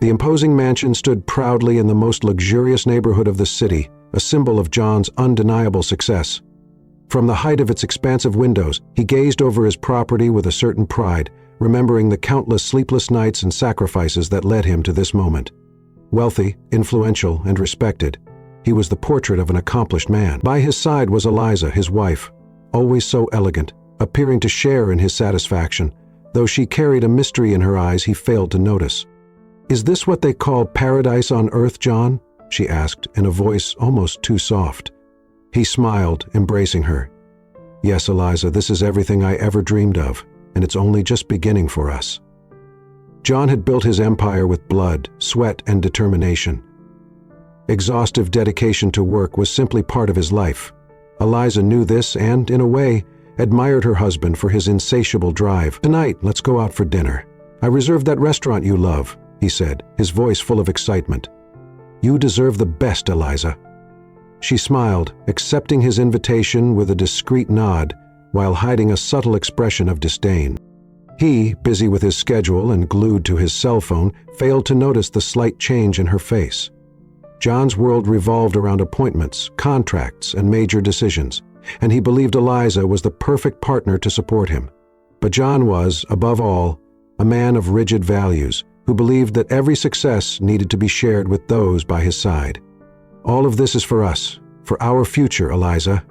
The imposing mansion stood proudly in the most luxurious neighborhood of the city, a symbol of John's undeniable success. From the height of its expansive windows, he gazed over his property with a certain pride, remembering the countless sleepless nights and sacrifices that led him to this moment. Wealthy, influential, and respected, he was the portrait of an accomplished man. By his side was Eliza, his wife, always so elegant, appearing to share in his satisfaction, though she carried a mystery in her eyes he failed to notice. "Is this what they call paradise on earth, John?" she asked, in a voice almost too soft. He smiled, embracing her. "Yes, Eliza, this is everything I ever dreamed of, and it's only just beginning for us." John had built his empire with blood, sweat, and determination. Exhaustive dedication to work was simply part of his life. Eliza knew this and, in a way, admired her husband for his insatiable drive. "Tonight, let's go out for dinner. I reserved that restaurant you love," he said, his voice full of excitement. "You deserve the best, Eliza." She smiled, accepting his invitation with a discreet nod, while hiding a subtle expression of disdain. He, busy with his schedule and glued to his cell phone, failed to notice the slight change in her face. John's world revolved around appointments, contracts, and major decisions, and he believed Eliza was the perfect partner to support him. But John was, above all, a man of rigid values, who believed that every success needed to be shared with those by his side. "All of this is for us, for our future, Eliza.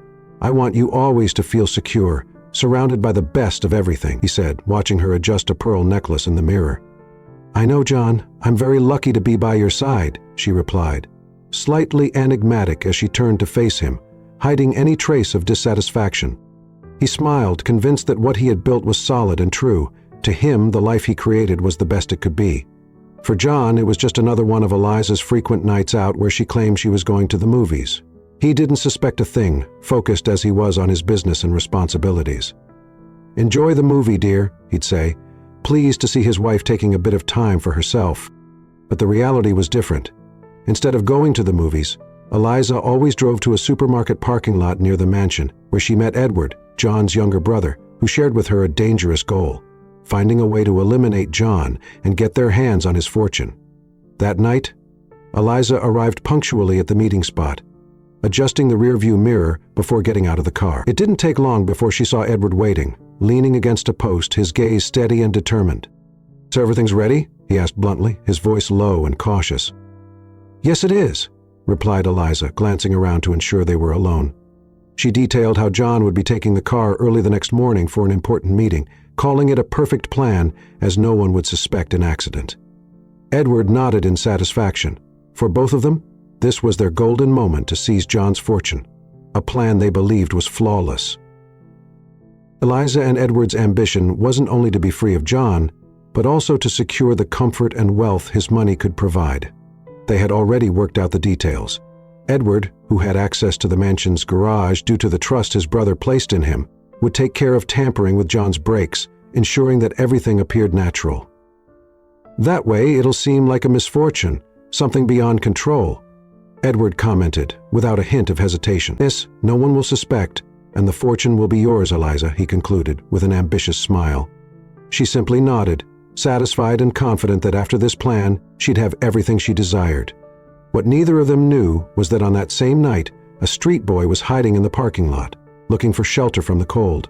I want you always to feel secure, surrounded by the best of everything," he said, watching her adjust a pearl necklace in the mirror. "I know, John. I'm very lucky to be by your side," she replied, slightly enigmatic as she turned to face him, hiding any trace of dissatisfaction. He smiled, convinced that what he had built was solid and true. To him, the life he created was the best it could be. For John, it was just another one of Eliza's frequent nights out where she claimed she was going to the movies. He didn't suspect a thing, focused as he was on his business and responsibilities. "Enjoy the movie, dear," he'd say, pleased to see his wife taking a bit of time for herself. But the reality was different. Instead of going to the movies, Eliza always drove to a supermarket parking lot near the mansion, where she met Edward, John's younger brother, who shared with her a dangerous goal: finding a way to eliminate John and get their hands on his fortune. That night, Eliza arrived punctually at the meeting spot, adjusting the rearview mirror before getting out of the car. It didn't take long before she saw Edward waiting, leaning against a post, his gaze steady and determined. "So everything's ready?" he asked bluntly, his voice low and cautious. "Yes, it is," replied Eliza, glancing around to ensure they were alone. She detailed how John would be taking the car early the next morning for an important meeting, calling it a perfect plan, as no one would suspect an accident. Edward nodded in satisfaction. For both of them, this was their golden moment to seize John's fortune, a plan they believed was flawless. Eliza and Edward's ambition wasn't only to be free of John, but also to secure the comfort and wealth his money could provide. They had already worked out the details. Edward, who had access to the mansion's garage due to the trust his brother placed in him, would take care of tampering with John's brakes, ensuring that everything appeared natural. "That way, it'll seem like a misfortune, something beyond control," Edward commented, without a hint of hesitation. "This, no one will suspect, and the fortune will be yours, Eliza," he concluded, with an ambitious smile. She simply nodded, satisfied and confident that after this plan, she'd have everything she desired. What neither of them knew was that on that same night, a street boy was hiding in the parking lot, looking for shelter from the cold.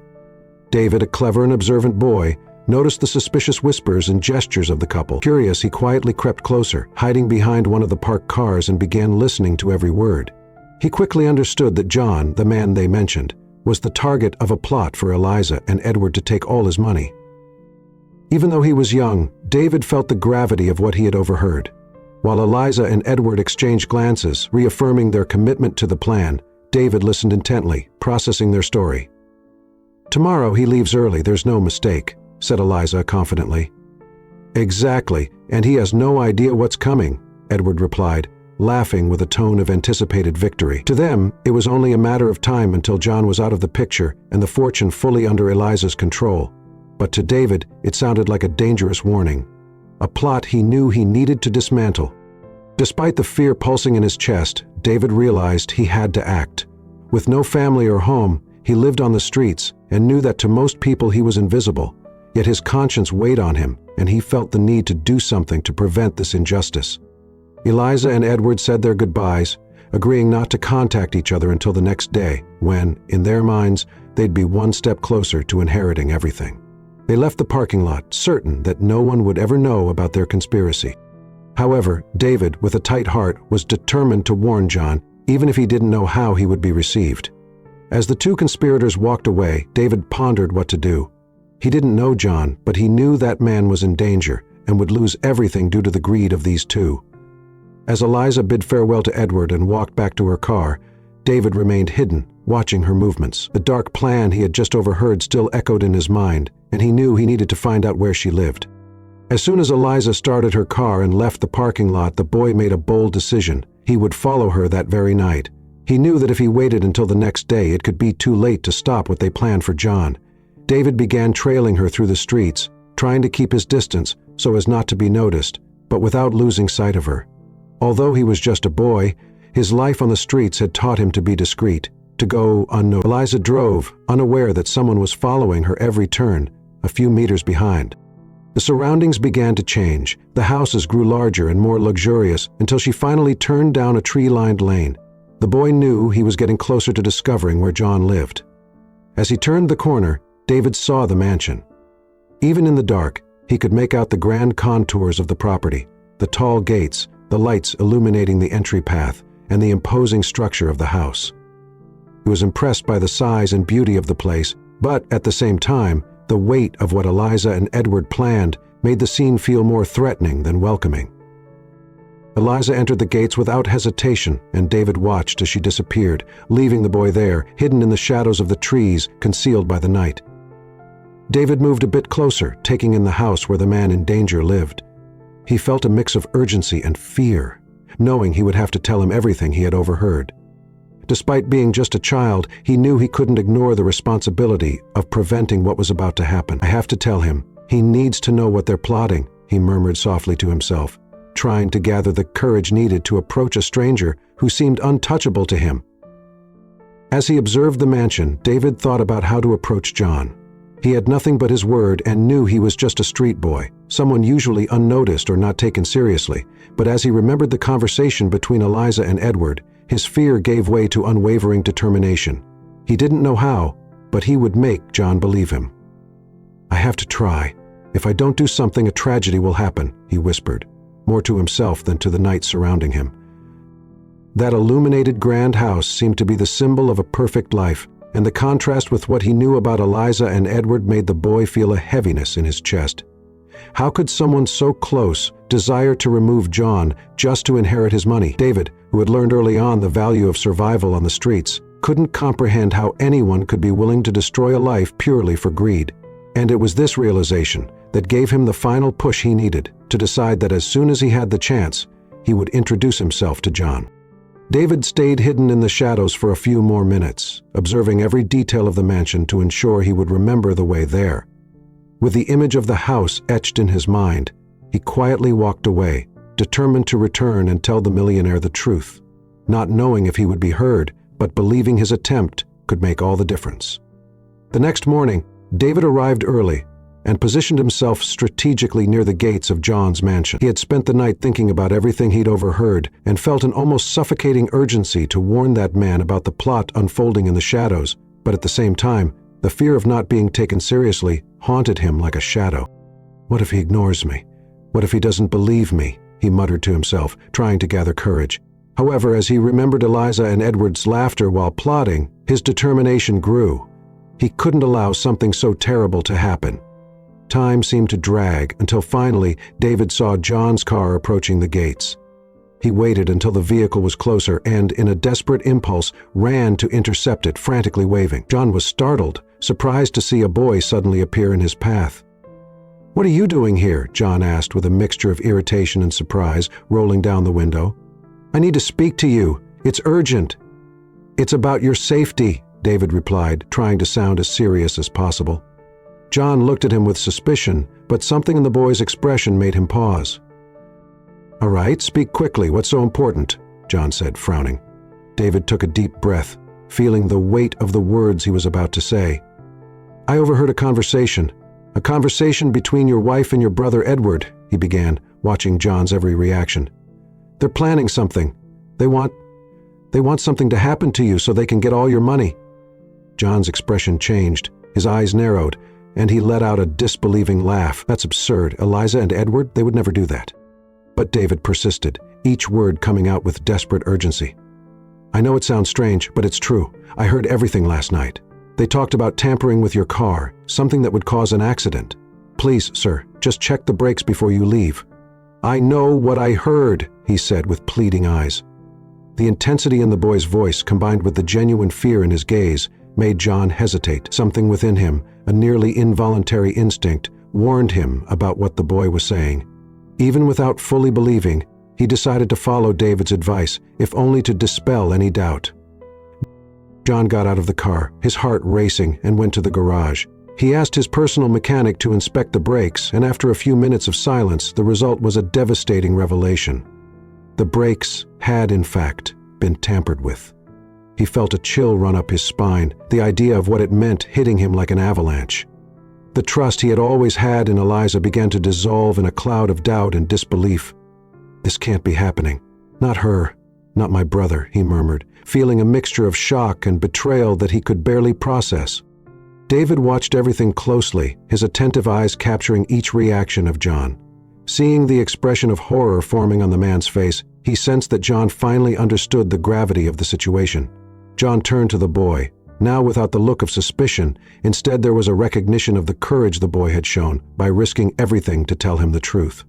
David, a clever and observant boy, noticed the suspicious whispers and gestures of the couple. Curious, he quietly crept closer, hiding behind one of the parked cars, and began listening to every word. He quickly understood that John, the man they mentioned, was the target of a plot for Eliza and Edward to take all his money. Even though he was young, David felt the gravity of what he had overheard. While Eliza and Edward exchanged glances, reaffirming their commitment to the plan, David listened intently, processing their story. "Tomorrow he leaves early, there's no mistake," said Eliza confidently. "Exactly, and he has no idea what's coming," Edward replied, laughing with a tone of anticipated victory. To them, it was only a matter of time until John was out of the picture and the fortune fully under Eliza's control. But to David, it sounded like a dangerous warning, a plot he knew he needed to dismantle. Despite the fear pulsing in his chest, David realized he had to act. With no family or home, he lived on the streets and knew that to most people he was invisible. Yet his conscience weighed on him, and he felt the need to do something to prevent this injustice. Eliza and Edward said their goodbyes, agreeing not to contact each other until the next day, when, in their minds, they'd be one step closer to inheriting everything. They left the parking lot, certain that no one would ever know about their conspiracy. However, David, with a tight heart, was determined to warn John, even if he didn't know how he would be received. As the two conspirators walked away, David pondered what to do. He didn't know John, but he knew that man was in danger and would lose everything due to the greed of these two. As Eliza bid farewell to Edward and walked back to her car, David remained hidden, watching her movements. The dark plan he had just overheard still echoed in his mind, and he knew he needed to find out where she lived. As soon as Eliza started her car and left the parking lot, the boy made a bold decision. He would follow her that very night. He knew that if he waited until the next day, it could be too late to stop what they planned for John. David began trailing her through the streets, trying to keep his distance so as not to be noticed, but without losing sight of her. Although he was just a boy, his life on the streets had taught him to be discreet, to go unnoticed. Eliza drove, unaware that someone was following her every turn, a few meters behind. The surroundings began to change. The houses grew larger and more luxurious until she finally turned down a tree-lined lane. The boy knew he was getting closer to discovering where John lived. As he turned the corner, David saw the mansion. Even in the dark, he could make out the grand contours of the property, the tall gates, the lights illuminating the entry path, and the imposing structure of the house. He was impressed by the size and beauty of the place, but at the same time, the weight of what Eliza and Edward planned made the scene feel more threatening than welcoming. Eliza entered the gates without hesitation, and David watched as she disappeared, leaving the boy there, hidden in the shadows of the trees, concealed by the night. David moved a bit closer, taking in the house where the man in danger lived. He felt a mix of urgency and fear, knowing he would have to tell him everything he had overheard. Despite being just a child, he knew he couldn't ignore the responsibility of preventing what was about to happen. "I have to tell him. He needs to know what they're plotting," he murmured softly to himself, trying to gather the courage needed to approach a stranger who seemed untouchable to him. As he observed the mansion, David thought about how to approach John. He had nothing but his word and knew he was just a street boy, someone usually unnoticed or not taken seriously. But as he remembered the conversation between Eliza and Edward, his fear gave way to unwavering determination. He didn't know how, but he would make John believe him. "I have to try. If I don't do something, a tragedy will happen," he whispered, more to himself than to the night surrounding him. That illuminated grand house seemed to be the symbol of a perfect life, and the contrast with what he knew about Eliza and Edward made the boy feel a heaviness in his chest. How could someone so close desire to remove John just to inherit his money? David, who had learned early on the value of survival on the streets, couldn't comprehend how anyone could be willing to destroy a life purely for greed. And it was this realization that gave him the final push he needed to decide that as soon as he had the chance, he would introduce himself to John. David stayed hidden in the shadows for a few more minutes, observing every detail of the mansion to ensure he would remember the way there. With the image of the house etched in his mind, he quietly walked away, determined to return and tell the millionaire the truth, not knowing if he would be heard, but believing his attempt could make all the difference. The next morning, David arrived early and positioned himself strategically near the gates of John's mansion. He had spent the night thinking about everything he'd overheard and felt an almost suffocating urgency to warn that man about the plot unfolding in the shadows, but at the same time, the fear of not being taken seriously haunted him like a shadow. "What if he ignores me? What if he doesn't believe me?" he muttered to himself, trying to gather courage. However, as he remembered Eliza and Edward's laughter while plotting, his determination grew. He couldn't allow something so terrible to happen. Time seemed to drag until finally David saw John's car approaching the gates. He waited until the vehicle was closer and, in a desperate impulse, ran to intercept it, frantically waving. John was startled, surprised to see a boy suddenly appear in his path. "What are you doing here?" John asked with a mixture of irritation and surprise, rolling down the window. "I need to speak to you. It's urgent." "It's about your safety," David replied, trying to sound as serious as possible. John looked at him with suspicion, but something in the boy's expression made him pause. "All right, speak quickly. What's so important?" John said, frowning. David took a deep breath, feeling the weight of the words he was about to say. "I overheard a conversation. "A conversation between your wife and your brother Edward," he began, watching John's every reaction. "They're planning something. They want something to happen to you so they can get all your money." John's expression changed, his eyes narrowed, and he let out a disbelieving laugh. "That's absurd. Eliza and Edward, they would never do that." But David persisted, each word coming out with desperate urgency. "I know it sounds strange, but it's true. I heard everything last night. They talked about tampering with your car, something that would cause an accident. Please, sir, just check the brakes before you leave." "I know what I heard," he said with pleading eyes. The intensity in the boy's voice, combined with the genuine fear in his gaze, made John hesitate. Something within him, a nearly involuntary instinct, warned him about what the boy was saying. Even without fully believing, he decided to follow David's advice, if only to dispel any doubt. John got out of the car, his heart racing, and went to the garage. He asked his personal mechanic to inspect the brakes, and after a few minutes of silence, the result was a devastating revelation. The brakes had, in fact, been tampered with. He felt a chill run up his spine, the idea of what it meant hitting him like an avalanche. The trust he had always had in Eliza began to dissolve in a cloud of doubt and disbelief. "This can't be happening. Not her. Not my brother," he murmured, feeling a mixture of shock and betrayal that he could barely process. David watched everything closely, his attentive eyes capturing each reaction of John. Seeing the expression of horror forming on the man's face, he sensed that John finally understood the gravity of the situation. John turned to the boy, now without the look of suspicion. Instead, there was a recognition of the courage the boy had shown by risking everything to tell him the truth.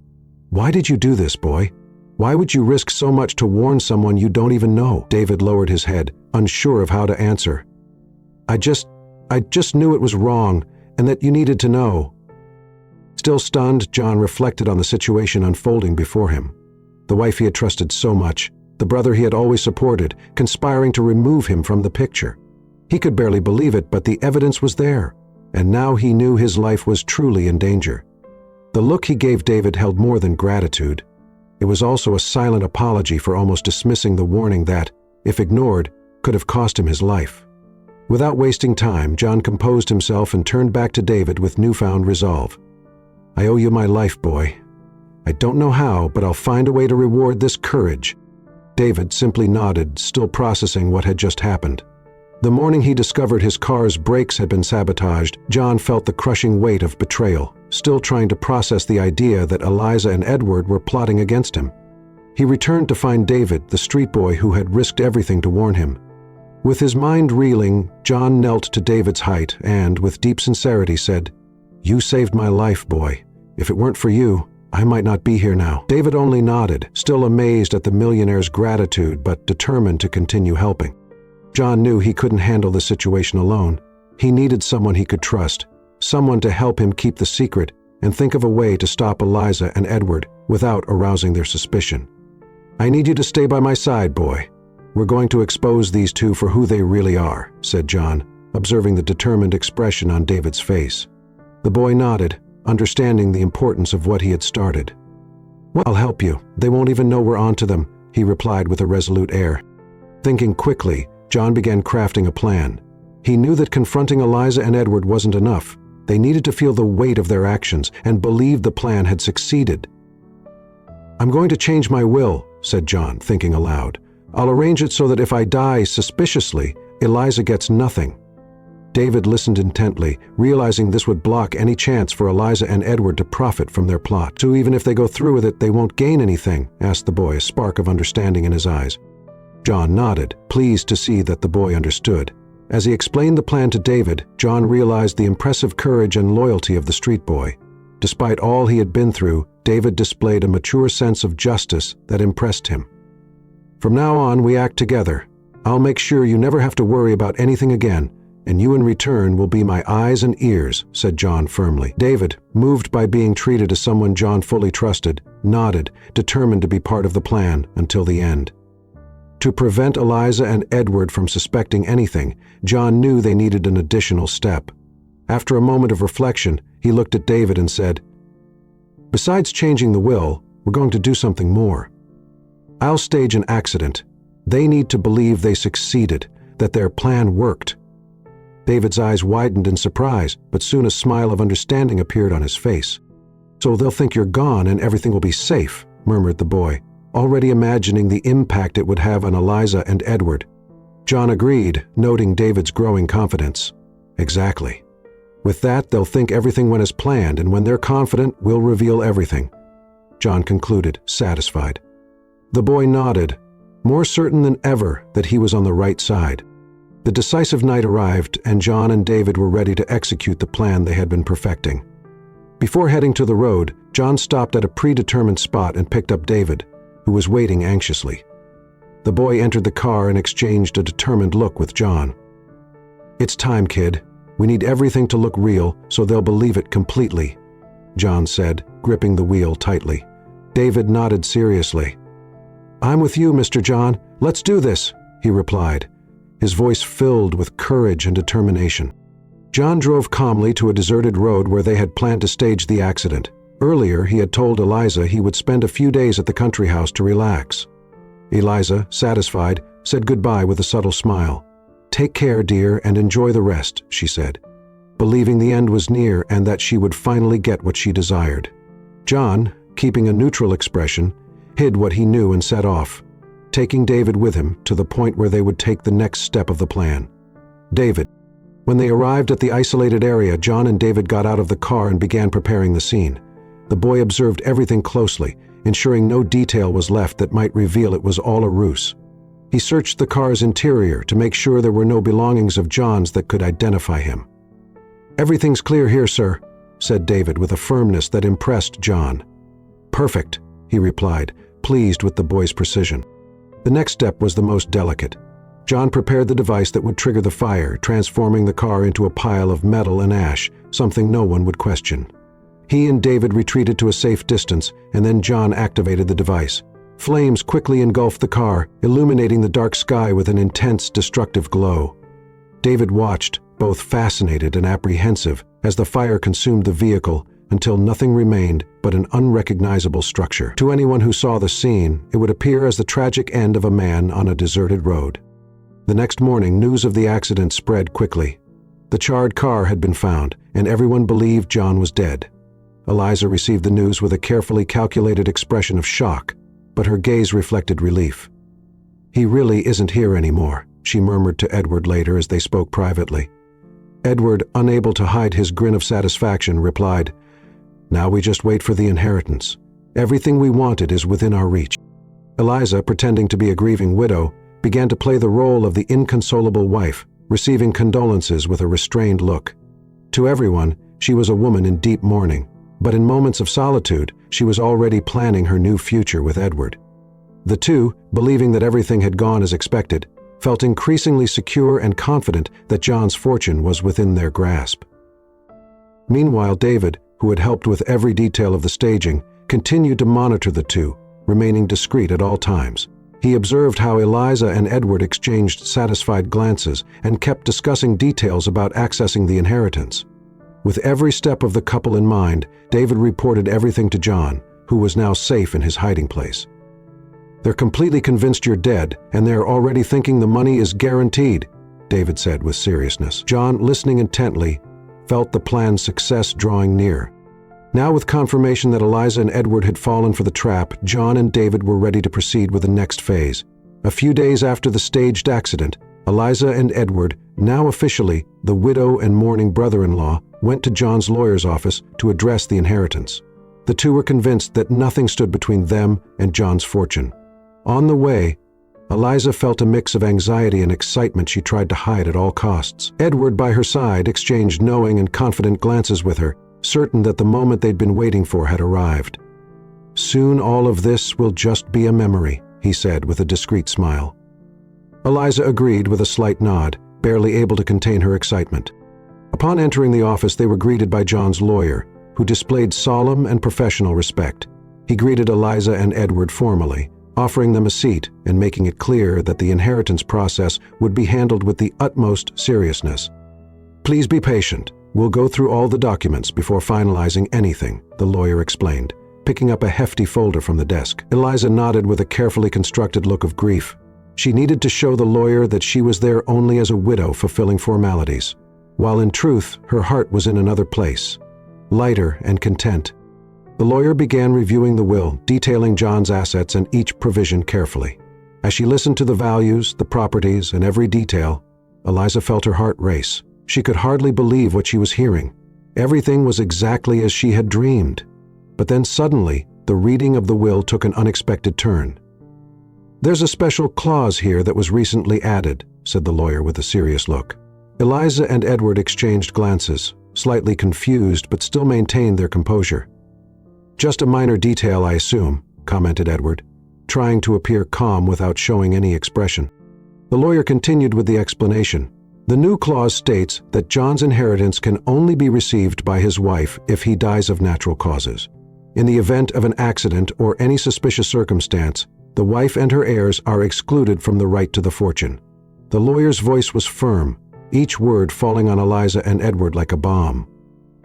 "Why did you do this, boy? Why would you risk so much to warn someone you don't even know?" David lowered his head, unsure of how to answer. I just knew it was wrong, and that you needed to know." Still stunned, John reflected on the situation unfolding before him. The wife he had trusted so much, the brother he had always supported, conspiring to remove him from the picture. He could barely believe it, but the evidence was there, and now he knew his life was truly in danger. The look he gave David held more than gratitude. It was also a silent apology for almost dismissing the warning that, if ignored, could have cost him his life. Without wasting time, John composed himself and turned back to David with newfound resolve. "I owe you my life, boy. I don't know how, but I'll find a way to reward this courage." David simply nodded, still processing what had just happened. The morning he discovered his car's brakes had been sabotaged, John felt the crushing weight of betrayal, still trying to process the idea that Eliza and Edward were plotting against him. He returned to find David, the street boy who had risked everything to warn him. With his mind reeling, John knelt to David's height and, with deep sincerity, said, "You saved my life, boy. If it weren't for you, I might not be here now." David only nodded, still amazed at the millionaire's gratitude but determined to continue helping. John knew he couldn't handle the situation alone. He needed someone he could trust, someone to help him keep the secret and think of a way to stop Eliza and Edward without arousing their suspicion. "I need you to stay by my side, boy. We're going to expose these two for who they really are," said John, observing the determined expression on David's face. The boy nodded, understanding the importance of what he had started. "Well, I'll help you. They won't even know we're onto them," he replied with a resolute air. Thinking quickly, John began crafting a plan. He knew that confronting Eliza and Edward wasn't enough. They needed to feel the weight of their actions and believe the plan had succeeded. "I'm going to change my will," said John, thinking aloud. "I'll arrange it so that if I die suspiciously, Eliza gets nothing." David listened intently, realizing this would block any chance for Eliza and Edward to profit from their plot. "So even if they go through with it, they won't gain anything?" asked the boy, a spark of understanding in his eyes. John nodded, pleased to see that the boy understood. As he explained the plan to David, John realized the impressive courage and loyalty of the street boy. Despite all he had been through, David displayed a mature sense of justice that impressed him. "From now on, we act together. I'll make sure you never have to worry about anything again, and you in return will be my eyes and ears," said John firmly. David, moved by being treated as someone John fully trusted, nodded, determined to be part of the plan until the end. To prevent Eliza and Edward from suspecting anything, John knew they needed an additional step. After a moment of reflection, he looked at David and said, "Besides changing the will, we're going to do something more. I'll stage an accident. They need to believe they succeeded, that their plan worked." David's eyes widened in surprise, but soon a smile of understanding appeared on his face. "So they'll think you're gone and everything will be safe," murmured the boy, already imagining the impact it would have on Eliza and Edward. John agreed, noting David's growing confidence. "Exactly. With that, they'll think everything went as planned, and when they're confident, we'll reveal everything," John concluded, satisfied. The boy nodded, more certain than ever that he was on the right side. The decisive night arrived, and John and David were ready to execute the plan they had been perfecting. Before heading to the road, John stopped at a predetermined spot and picked up David, who was waiting anxiously. The boy entered the car and exchanged a determined look with John. "It's time, kid. We need everything to look real, so they'll believe it completely," John said, gripping the wheel tightly. David nodded seriously. "I'm with you, Mr. John. Let's do this," he replied, his voice filled with courage and determination. John drove calmly to a deserted road where they had planned to stage the accident. Earlier, he had told Eliza he would spend a few days at the country house to relax. Eliza, satisfied, said goodbye with a subtle smile. "Take care, dear, and enjoy the rest," she said, believing the end was near and that she would finally get what she desired. John, keeping a neutral expression, hid what he knew and set off, taking David with him to the point where they would take the next step of the plan. David. When they arrived at the isolated area, John and David got out of the car and began preparing the scene. The boy observed everything closely, ensuring no detail was left that might reveal it was all a ruse. He searched the car's interior to make sure there were no belongings of John's that could identify him. "Everything's clear here, sir," said David with a firmness that impressed John. "Perfect," he replied, pleased with the boy's precision. The next step was the most delicate. John prepared the device that would trigger the fire, transforming the car into a pile of metal and ash, something no one would question. He and David retreated to a safe distance, and then John activated the device. Flames quickly engulfed the car, illuminating the dark sky with an intense, destructive glow. David watched, both fascinated and apprehensive, as the fire consumed the vehicle until nothing remained but an unrecognizable structure. To anyone who saw the scene, it would appear as the tragic end of a man on a deserted road. The next morning, news of the accident spread quickly. The charred car had been found, and everyone believed John was dead. Eliza received the news with a carefully calculated expression of shock, but her gaze reflected relief. "He really isn't here anymore," she murmured to Edward later as they spoke privately. Edward, unable to hide his grin of satisfaction, replied, "Now we just wait for the inheritance. Everything we wanted is within our reach." Eliza, pretending to be a grieving widow, began to play the role of the inconsolable wife, receiving condolences with a restrained look. To everyone, she was a woman in deep mourning, but in moments of solitude, she was already planning her new future with Edward. The two, believing that everything had gone as expected, felt increasingly secure and confident that John's fortune was within their grasp. Meanwhile, David, who had helped with every detail of the staging, continued to monitor the two, remaining discreet at all times. He observed how Eliza and Edward exchanged satisfied glances and kept discussing details about accessing the inheritance. With every step of the couple in mind, David reported everything to John, who was now safe in his hiding place. "They're completely convinced you're dead, and they're already thinking the money is guaranteed," David said with seriousness. John, listening intently, felt the plan's success drawing near. Now, with confirmation that Eliza and Edward had fallen for the trap, John and David were ready to proceed with the next phase. A few days after the staged accident, Eliza and Edward, now officially the widow and mourning brother-in-law, went to John's lawyer's office to address the inheritance. The two were convinced that nothing stood between them and John's fortune. On the way, Eliza felt a mix of anxiety and excitement she tried to hide at all costs. Edward, by her side, exchanged knowing and confident glances with her, certain that the moment they'd been waiting for had arrived. "Soon all of this will just be a memory," he said with a discreet smile. Eliza agreed with a slight nod, barely able to contain her excitement. Upon entering the office, they were greeted by John's lawyer, who displayed solemn and professional respect. He greeted Eliza and Edward formally, offering them a seat and making it clear that the inheritance process would be handled with the utmost seriousness. "Please be patient. We'll go through all the documents before finalizing anything," the lawyer explained, picking up a hefty folder from the desk. Eliza nodded with a carefully constructed look of grief. She needed to show the lawyer that she was there only as a widow fulfilling formalities. while in truth her heart was in another place, lighter and content. The lawyer began reviewing the will, detailing John's assets and each provision carefully. As she listened to the values, the properties, and every detail, Eliza felt her heart race. She could hardly believe what she was hearing. Everything was exactly as she had dreamed. But then suddenly, the reading of the will took an unexpected turn. "There's a special clause here that was recently added," said the lawyer with a serious look. Eliza and Edward exchanged glances, slightly confused but still maintained their composure. "Just a minor detail, I assume," commented Edward, trying to appear calm without showing any expression. The lawyer continued with the explanation. "The new clause states that John's inheritance can only be received by his wife if he dies of natural causes. In the event of an accident or any suspicious circumstance, the wife and her heirs are excluded from the right to the fortune." The lawyer's voice was firm, each word falling on Eliza and Edward like a bomb.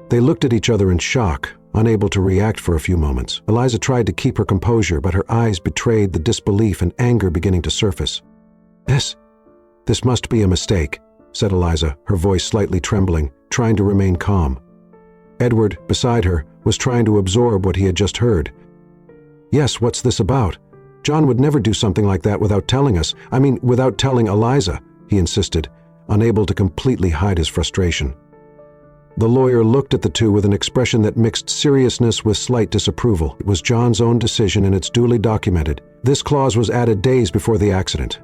They looked at each other in shock, unable to react for a few moments. Eliza tried to keep her composure, but her eyes betrayed the disbelief and anger beginning to surface. This must be a mistake," said Eliza, her voice slightly trembling, trying to remain calm. Edward, beside her, was trying to absorb what he had just heard. "Yes, what's this about? John would never do something like that without telling us. Without telling Eliza," he insisted, unable to completely hide his frustration. The lawyer looked at the two with an expression that mixed seriousness with slight disapproval. It was John's own decision and it's duly documented. This clause was added days before the accident.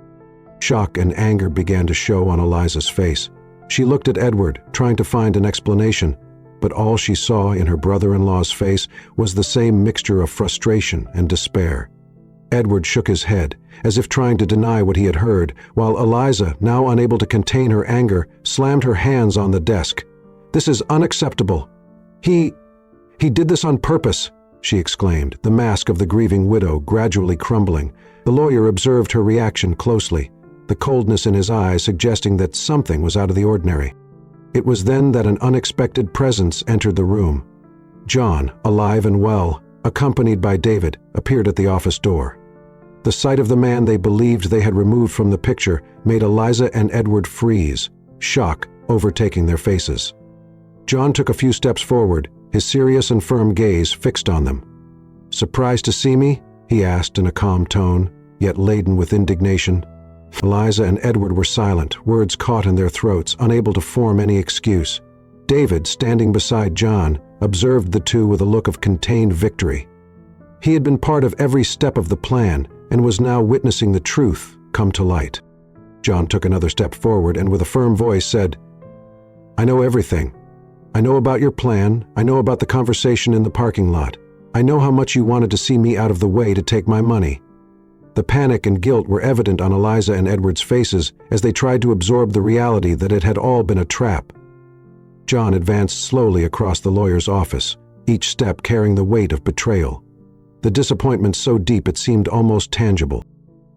Shock and anger began to show on Eliza's face. She looked at Edward, trying to find an explanation, but all she saw in her brother-in-law's face was the same mixture of frustration and despair. Edward shook his head, as if trying to deny what he had heard, while Eliza, now unable to contain her anger, slammed her hands on the desk. "This is unacceptable. He did this on purpose," she exclaimed, the mask of the grieving widow gradually crumbling. The lawyer observed her reaction closely, the coldness in his eyes suggesting that something was out of the ordinary. It was then that an unexpected presence entered the room. John, alive and well, accompanied by David, appeared at the office door. The sight of the man they believed they had removed from the picture made Eliza and Edward freeze, shock overtaking their faces. John took a few steps forward, his serious and firm gaze fixed on them. "Surprised to see me?" he asked in a calm tone, yet laden with indignation. Eliza and Edward were silent, words caught in their throats, unable to form any excuse. David, standing beside John, observed the two with a look of contained victory. He had been part of every step of the plan and was now witnessing the truth come to light. John took another step forward and with a firm voice said, "I know everything. I know about your plan. I know about the conversation in the parking lot. I know how much you wanted to see me out of the way to take my money." The panic and guilt were evident on Eliza and Edward's faces as they tried to absorb the reality that it had all been a trap. John advanced slowly across the lawyer's office, each step carrying the weight of betrayal. The disappointment so deep it seemed almost tangible.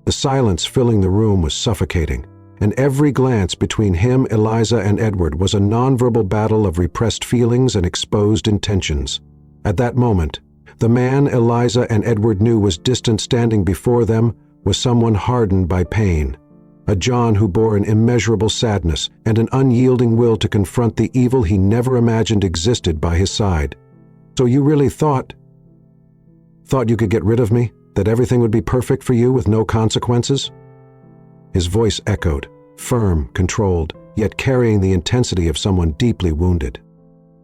The silence filling the room was suffocating, and every glance between him, Eliza, and Edward was a nonverbal battle of repressed feelings and exposed intentions. At that moment, the man Eliza and Edward knew was distant standing before them was someone hardened by pain, a John who bore an immeasurable sadness and an unyielding will to confront the evil he never imagined existed by his side. "So you really thought you could get rid of me? That everything would be perfect for you with no consequences?" His voice echoed, firm, controlled, yet carrying the intensity of someone deeply wounded.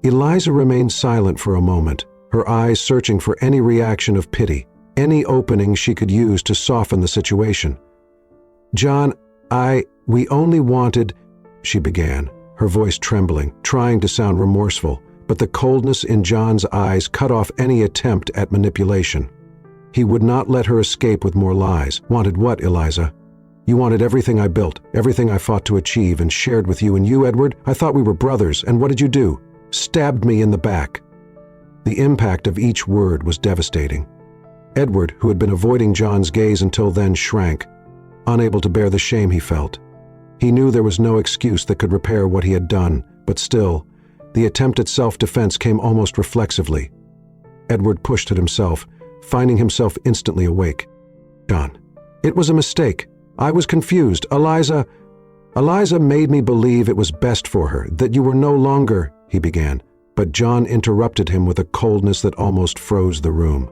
Eliza remained silent for a moment, her eyes searching for any reaction of pity, any opening she could use to soften the situation. "John, we only wanted," she began, her voice trembling, trying to sound remorseful, but the coldness in John's eyes cut off any attempt at manipulation. He would not let her escape with more lies. "Wanted what, Eliza? You wanted everything I built, everything I fought to achieve and shared with you, and you, Edward? I thought we were brothers, and what did you do? Stabbed me in the back." The impact of each word was devastating. Edward, who had been avoiding John's gaze until then, shrank, unable to bear the shame he felt. He knew there was no excuse that could repair what he had done, but still, the attempt at self-defense came almost reflexively. Edward pushed at himself, finding himself instantly awake. "John, it was a mistake. I was confused. Eliza..." Eliza made me believe it was best for her, that you were no longer," he began, but John interrupted him with a coldness that almost froze the room.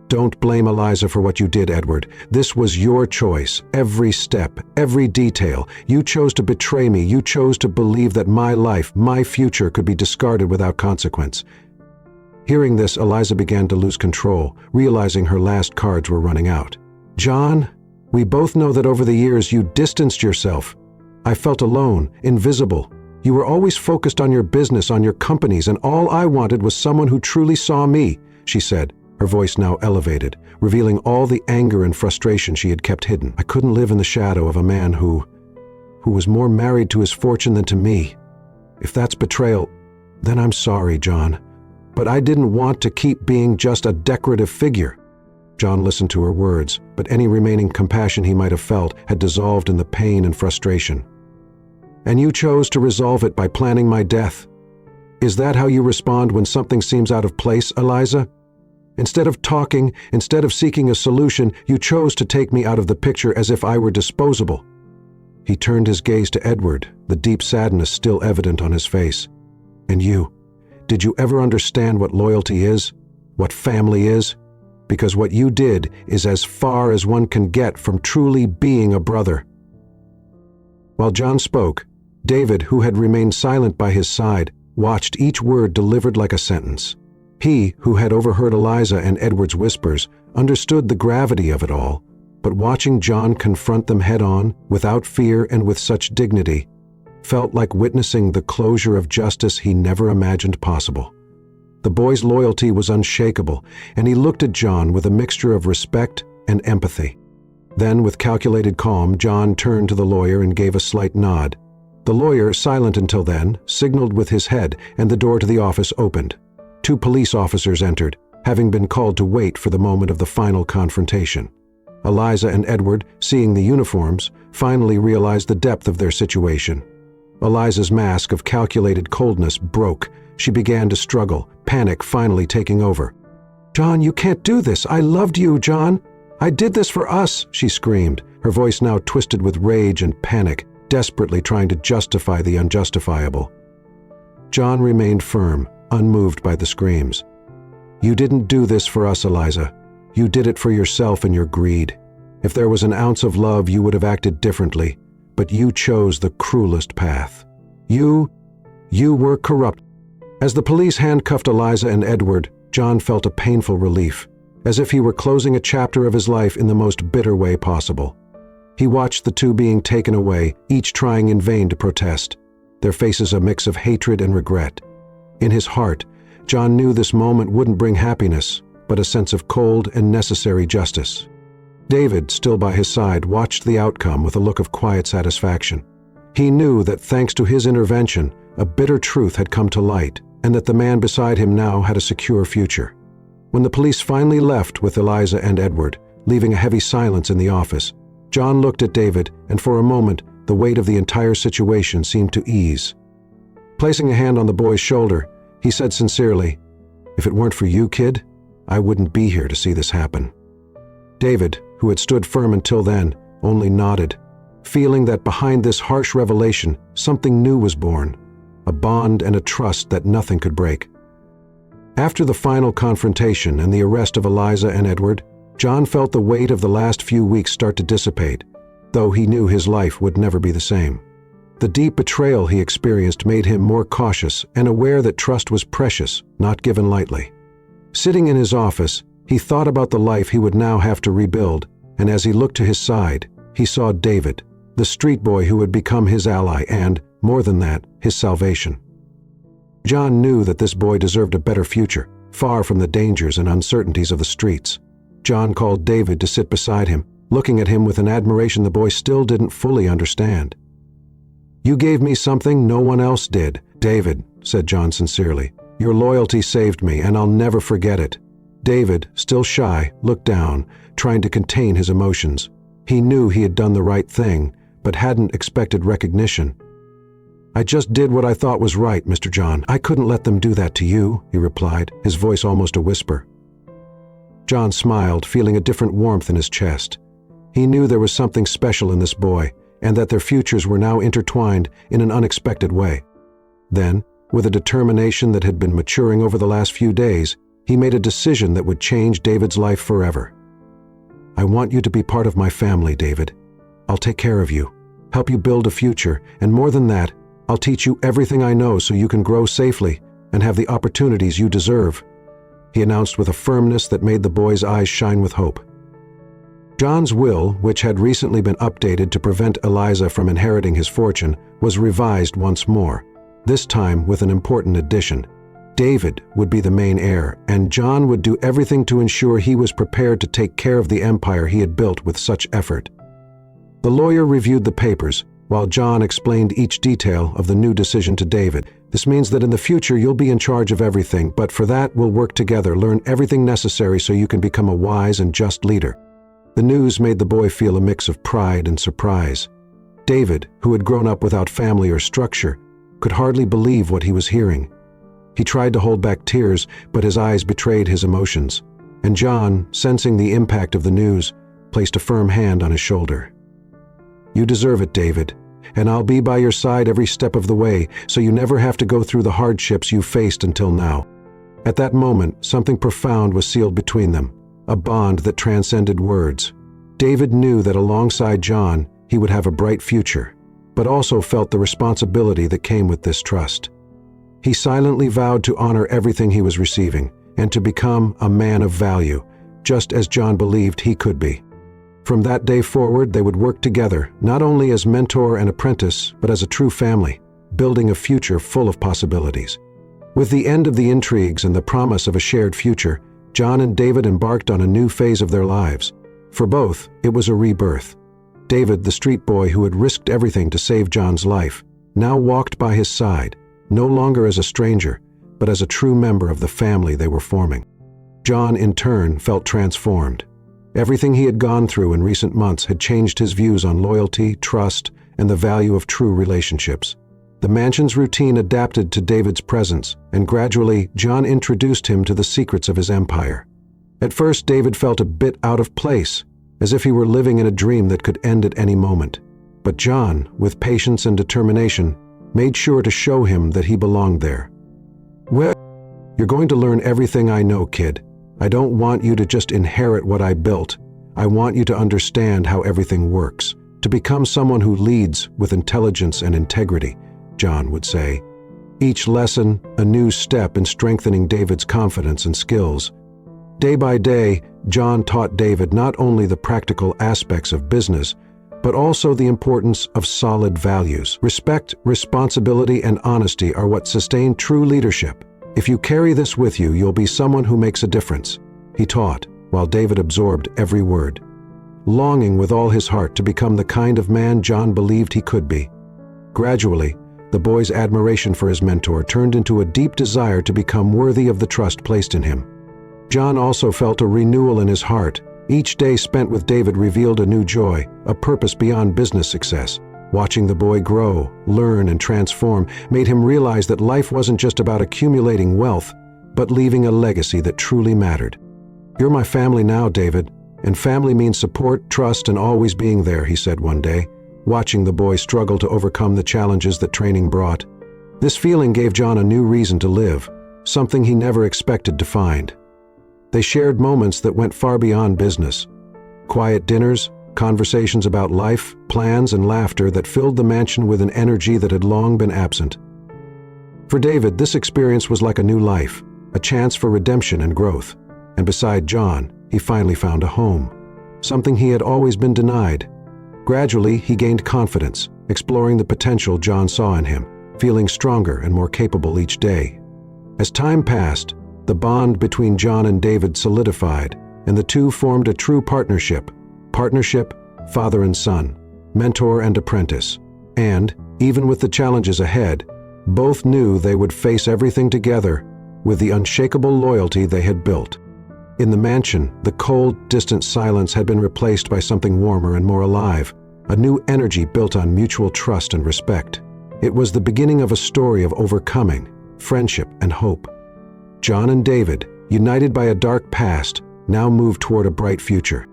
"Don't blame Eliza for what you did, Edward. This was your choice. Every step, every detail. You chose to betray me. You chose to believe that my life, my future could be discarded without consequence." Hearing this, Eliza began to lose control, realizing her last cards were running out. "John, we both know that over the years you distanced yourself. I felt alone, invisible. You were always focused on your business, on your companies, and all I wanted was someone who truly saw me," she said, her voice now elevated, revealing all the anger and frustration she had kept hidden. "I couldn't live in the shadow of a man who was more married to his fortune than to me. If that's betrayal, then I'm sorry, John. But I didn't want to keep being just a decorative figure." John listened to her words, but any remaining compassion he might have felt had dissolved in the pain and frustration. "And you chose to resolve it by planning my death. Is that how you respond when something seems out of place, Eliza? Instead of talking, instead of seeking a solution, you chose to take me out of the picture as if I were disposable." He turned his gaze to Edward, the deep sadness still evident on his face. "And you, did you ever understand what loyalty is? What family is? Because what you did is as far as one can get from truly being a brother." While John spoke, David, who had remained silent by his side, watched each word delivered like a sentence. He, who had overheard Eliza and Edward's whispers, understood the gravity of it all, but watching John confront them head-on, without fear and with such dignity, felt like witnessing the closure of justice he never imagined possible. The boy's loyalty was unshakable, and he looked at John with a mixture of respect and empathy. Then, with calculated calm, John turned to the lawyer and gave a slight nod. The lawyer, silent until then, signaled with his head, and the door to the office opened. 2 police officers entered, having been called to wait for the moment of the final confrontation. Eliza and Edward, seeing the uniforms, finally realized the depth of their situation. Eliza's mask of calculated coldness broke. She began to struggle, panic finally taking over. "John, you can't do this. I loved you, John. I did this for us," she screamed, her voice now twisted with rage and panic, desperately trying to justify the unjustifiable. John remained firm, unmoved by the screams. "You didn't do this for us, Eliza. You did it for yourself and your greed. If there was an ounce of love, you would have acted differently, but you chose the cruelest path. You were corrupt." As the police handcuffed Eliza and Edward, John felt a painful relief, as if he were closing a chapter of his life in the most bitter way possible. He watched the 2 being taken away, each trying in vain to protest, their faces a mix of hatred and regret. In his heart, John knew this moment wouldn't bring happiness, but a sense of cold and necessary justice. David, still by his side, watched the outcome with a look of quiet satisfaction. He knew that thanks to his intervention, a bitter truth had come to light, and that the man beside him now had a secure future. When the police finally left with Eliza and Edward, leaving a heavy silence in the office, John looked at David, and for a moment, the weight of the entire situation seemed to ease. Placing a hand on the boy's shoulder, he said sincerely, "If it weren't for you, kid, I wouldn't be here to see this happen." David, who had stood firm until then, only nodded, feeling that behind this harsh revelation, something new was born, a bond and a trust that nothing could break. After the final confrontation and the arrest of Eliza and Edward, John felt the weight of the last few weeks start to dissipate, though he knew his life would never be the same. The deep betrayal he experienced made him more cautious and aware that trust was precious, not given lightly. Sitting in his office, he thought about the life he would now have to rebuild, and as he looked to his side, he saw David, the street boy who had become his ally and, more than that, his salvation. John knew that this boy deserved a better future, far from the dangers and uncertainties of the streets. John called David to sit beside him, looking at him with an admiration the boy still didn't fully understand. "You gave me something no one else did, David," said John sincerely. "Your loyalty saved me, and I'll never forget it." David, still shy, looked down, trying to contain his emotions. He knew he had done the right thing, but hadn't expected recognition. "I just did what I thought was right, Mr. John. I couldn't let them do that to you," he replied, his voice almost a whisper. John smiled, feeling a different warmth in his chest. He knew there was something special in this boy, and that their futures were now intertwined in an unexpected way. Then, with a determination that had been maturing over the last few days, he made a decision that would change David's life forever. "I want you to be part of my family, David. I'll take care of you, help you build a future, and more than that, I'll teach you everything I know so you can grow safely and have the opportunities you deserve," he announced with a firmness that made the boy's eyes shine with hope. John's will, which had recently been updated to prevent Eliza from inheriting his fortune, was revised once more, this time with an important addition. David would be the main heir, and John would do everything to ensure he was prepared to take care of the empire he had built with such effort. The lawyer reviewed the papers, while John explained each detail of the new decision to David. "This means that in the future you'll be in charge of everything, but for that we'll work together, learn everything necessary so you can become a wise and just leader." The news made the boy feel a mix of pride and surprise. David, who had grown up without family or structure, could hardly believe what he was hearing. He tried to hold back tears, but his eyes betrayed his emotions, and John, sensing the impact of the news, placed a firm hand on his shoulder. "You deserve it, David, and I'll be by your side every step of the way, so you never have to go through the hardships you've faced until now." At that moment, something profound was sealed between them, a bond that transcended words. David knew that alongside John, he would have a bright future, but also felt the responsibility that came with this trust. He silently vowed to honor everything he was receiving and to become a man of value, just as John believed he could be. From that day forward, they would work together, not only as mentor and apprentice, but as a true family, building a future full of possibilities. With the end of the intrigues and the promise of a shared future, John and David embarked on a new phase of their lives. For both, it was a rebirth. David, the street boy who had risked everything to save John's life, now walked by his side, no longer as a stranger, but as a true member of the family they were forming. John, in turn, felt transformed. Everything he had gone through in recent months had changed his views on loyalty, trust, and the value of true relationships. The mansion's routine adapted to David's presence, and gradually, John introduced him to the secrets of his empire. At first, David felt a bit out of place, as if he were living in a dream that could end at any moment. But John, with patience and determination, made sure to show him that he belonged there. "Well, you're going to learn everything I know, kid. I don't want you to just inherit what I built. I want you to understand how everything works, to become someone who leads with intelligence and integrity," John would say. Each lesson, a new step in strengthening David's confidence and skills. Day by day, John taught David not only the practical aspects of business, but also the importance of solid values. Respect, responsibility, and honesty are what sustain true leadership. "If you carry this with you, you'll be someone who makes a difference," he taught, while David absorbed every word, longing with all his heart to become the kind of man John believed he could be. Gradually, the boy's admiration for his mentor turned into a deep desire to become worthy of the trust placed in him. John also felt a renewal in his heart. Each day spent with David revealed a new joy, a purpose beyond business success. Watching the boy grow, learn, and transform made him realize that life wasn't just about accumulating wealth, but leaving a legacy that truly mattered. "You're my family now, David, and family means support, trust, and always being there," he said one day, watching the boy struggle to overcome the challenges that training brought. This feeling gave John a new reason to live, something he never expected to find. They shared moments that went far beyond business. Quiet dinners, conversations about life, plans, and laughter that filled the mansion with an energy that had long been absent. For David, this experience was like a new life, a chance for redemption and growth. And beside John, he finally found a home, something he had always been denied. Gradually, he gained confidence, exploring the potential John saw in him, feeling stronger and more capable each day. As time passed, the bond between John and David solidified, and the two formed a true partnership, father and son, mentor and apprentice. And, even with the challenges ahead, both knew they would face everything together with the unshakable loyalty they had built. In the mansion, the cold, distant silence had been replaced by something warmer and more alive, a new energy built on mutual trust and respect. It was the beginning of a story of overcoming, friendship, and hope. John and David, united by a dark past, now moved toward a bright future.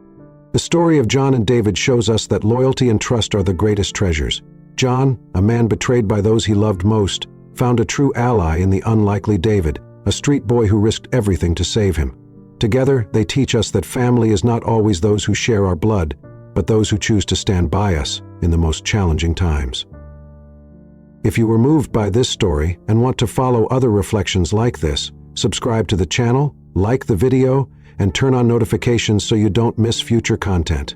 The story of John and David shows us that loyalty and trust are the greatest treasures. John, a man betrayed by those he loved most, found a true ally in the unlikely David, a street boy who risked everything to save him. Together, they teach us that family is not always those who share our blood, but those who choose to stand by us in the most challenging times. If you were moved by this story and want to follow other reflections like this, subscribe to the channel, like the video, and turn on notifications so you don't miss future content.